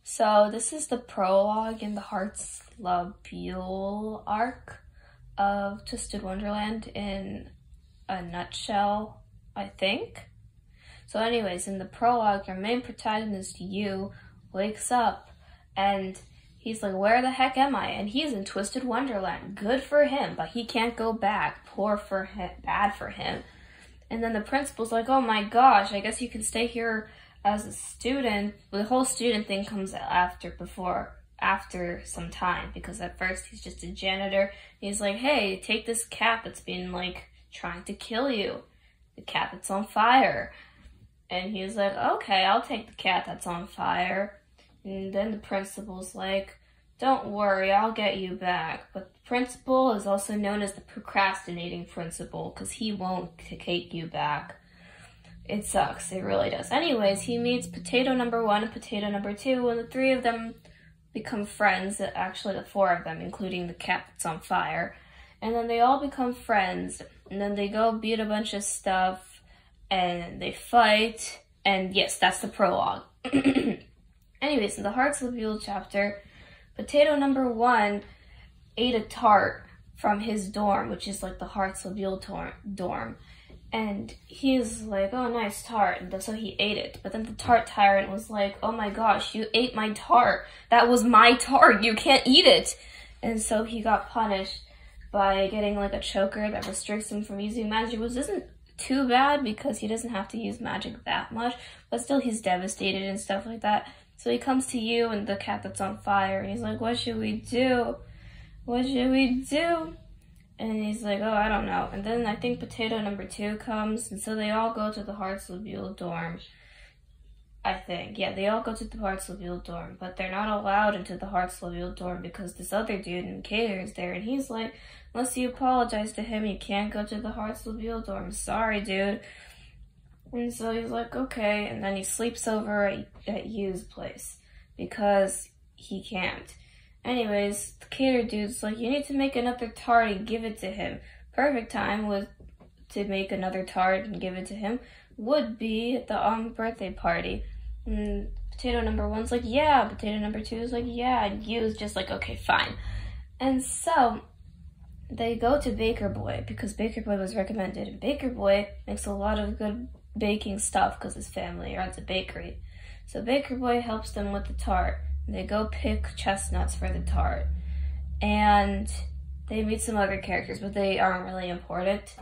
So this is the prologue in the Heartslabyul arc of Twisted Wonderland in a nutshell, I think. So anyways, in the prologue, your main protagonist, Yu, wakes up and he's like, where the heck am I? And he's in Twisted Wonderland. Good for him, but he can't go back. Poor for him, bad for him. And then the principal's like, oh my gosh, I guess you can stay here as a student. The whole student thing comes after some time, because at first he's just a janitor. He's like, hey, take this cat that's been like trying to kill you. The cat that's on fire. And he's like, okay, I'll take the cat that's on fire. And then the principal's like, don't worry, I'll get you back. But the principal is also known as the procrastinating principal, because he won't take you back. It sucks, it really does. Anyways, he meets potato number 1 and potato number 2, and the 3 of them become friends. Actually, the 4 of them, including the cat that's on fire. And then they all become friends, and then they go beat a bunch of stuff, and they fight, and yes, that's the prologue. Anyways, in the Heartslabyul chapter, potato number 1 ate a tart from his dorm, which is like the Heartslabyul dorm. And he's like, oh, nice tart. And so he ate it. But then the tart tyrant was like, oh my gosh, you ate my tart. That was my tart. You can't eat it. And so he got punished by getting like a choker that restricts him from using magic, which isn't too bad because he doesn't have to use magic that much. But still, he's devastated and stuff like that. So he comes to you and the cat that's on fire. And he's like, what should we do? What should we do? And he's like, oh, I don't know. And then I think potato number 2 comes, and so they all go to the Heartslabyul dorm. I think. Yeah, they all go to the Heartslabyul dorm, but they're not allowed into the Heartslabyul dorm because this other dude in Cater is there, and he's like, unless you apologize to him, you can't go to the Heartslabyul dorm. Sorry, dude. And so he's like, okay, and then he sleeps over at Yu's place because he can't. Anyways, the Cater dude's like, you need to make another tart and give it to him. Perfect time to make another tart and give it to him would be at the birthday party. And potato number 1's like, yeah. Potato number 2 is like, yeah. And Yu's just like, okay, fine. And so they go to Baker Boy because Baker Boy was recommended. And Baker Boy makes a lot of good baking stuff because his family runs a bakery. So Baker Boy helps them with the tart. They go pick chestnuts for the tart. And they meet some other characters, but they aren't really important.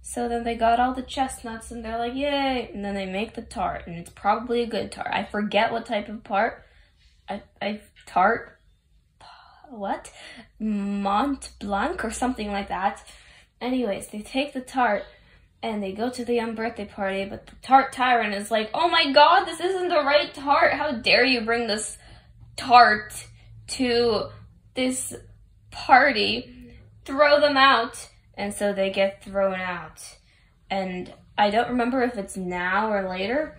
So then they got all the chestnuts, and they're like, yay! And then they make the tart, and it's probably a good tart. I forget what type of tart? What? Mont Blanc or something like that. Anyways, they take the tart, and they go to the birthday party, but the tart tyrant is like, oh my god, this isn't the right tart! How dare you bring this tart to this party? Throw them out. And so they get thrown out. And I don't remember if it's now or later,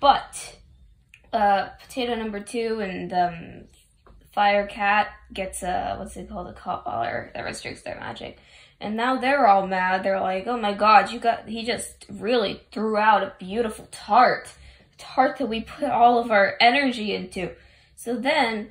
but potato number 2 and Fire Cat gets what's it called, a collar that restricts their magic. And now they're all mad. They're like, oh my god, he just really threw out a beautiful tart. A tart that we put all of our energy into. So then,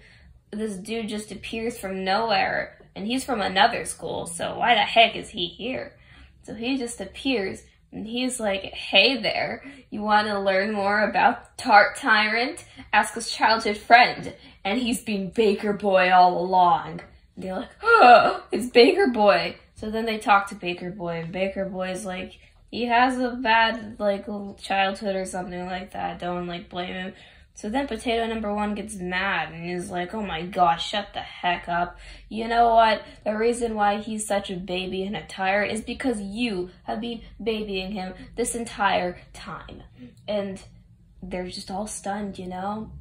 this dude just appears from nowhere, and he's from another school, so why the heck is he here? So he just appears, and he's like, hey there, you want to learn more about Tart Tyrant? Ask his childhood friend, and he's been Baker Boy all along. And they're like, oh, it's Baker Boy. So then they talk to Baker Boy, and Baker Boy's like, he has a bad, like, childhood or something like that, don't, like, blame him. So then potato number 1 gets mad and is like, oh my gosh, shut the heck up. You know what? The reason why he's such a baby and a tyrant is because you have been babying him this entire time. And they're just all stunned, you know?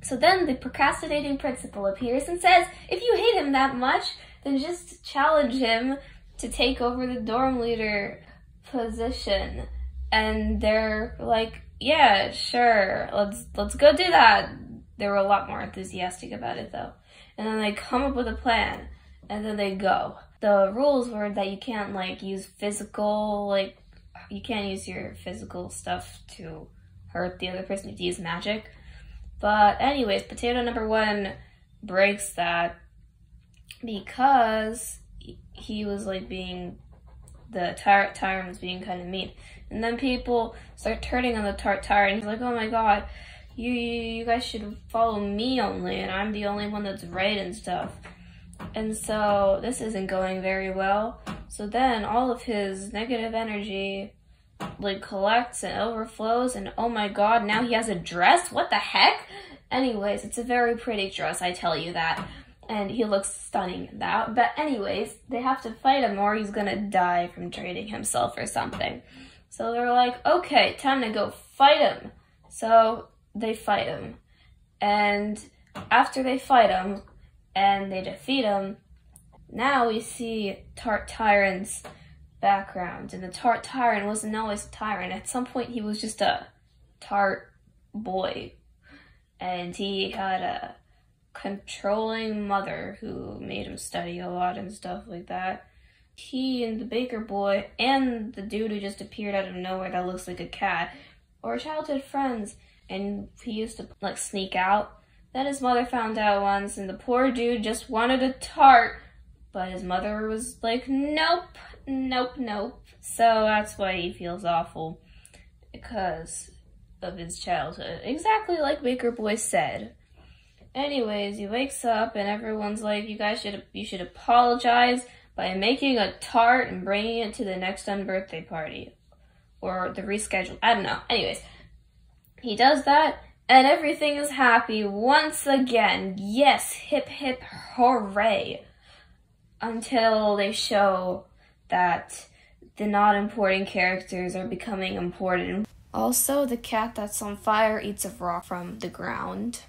So then the procrastinating principal appears and says, if you hate him that much, then just challenge him to take over the dorm leader position. And they're like, yeah, sure, let's go do that. They were a lot more enthusiastic about it though. And then they come up with a plan, and then they go. The rules were that you can't use physical, you can't use your physical stuff to hurt the other person. You have to use magic. But anyways, potato number 1 breaks that because he was like being, the tyrant was being kind of mean. And then people start turning on the tyrant. He's like, oh my god, you guys should follow me only, and I'm the only one that's right and stuff. And so this isn't going very well. So then all of his negative energy like collects and overflows, and oh my god, now he has a dress? What the heck? Anyways, it's a very pretty dress, I tell you that. And he looks stunning in that. But anyways, they have to fight him or he's gonna die from draining himself or something. So they're like, okay, time to go fight him. So they fight him. And after they fight him and they defeat him, now we see Tyrant's background. And the Tyrant wasn't always a tyrant. At some point he was just a tart boy. And he had a controlling mother who made him study a lot and stuff like that. He and the baker boy and the dude who just appeared out of nowhere that looks like a cat were childhood friends, and he used to like sneak out. Then his mother found out once, and the poor dude just wanted a tart, but his mother was like, nope, nope, nope. So that's why he feels awful, because of his childhood. Exactly like Baker Boy said. Anyways, he wakes up and everyone's like, you should apologize by making a tart and bringing it to the next birthday party. Or the reschedule. I don't know. Anyways, he does that and everything is happy once again. Yes, hip hip hooray. Until they show that the not important characters are becoming important. Also, the cat that's on fire eats a rock from the ground.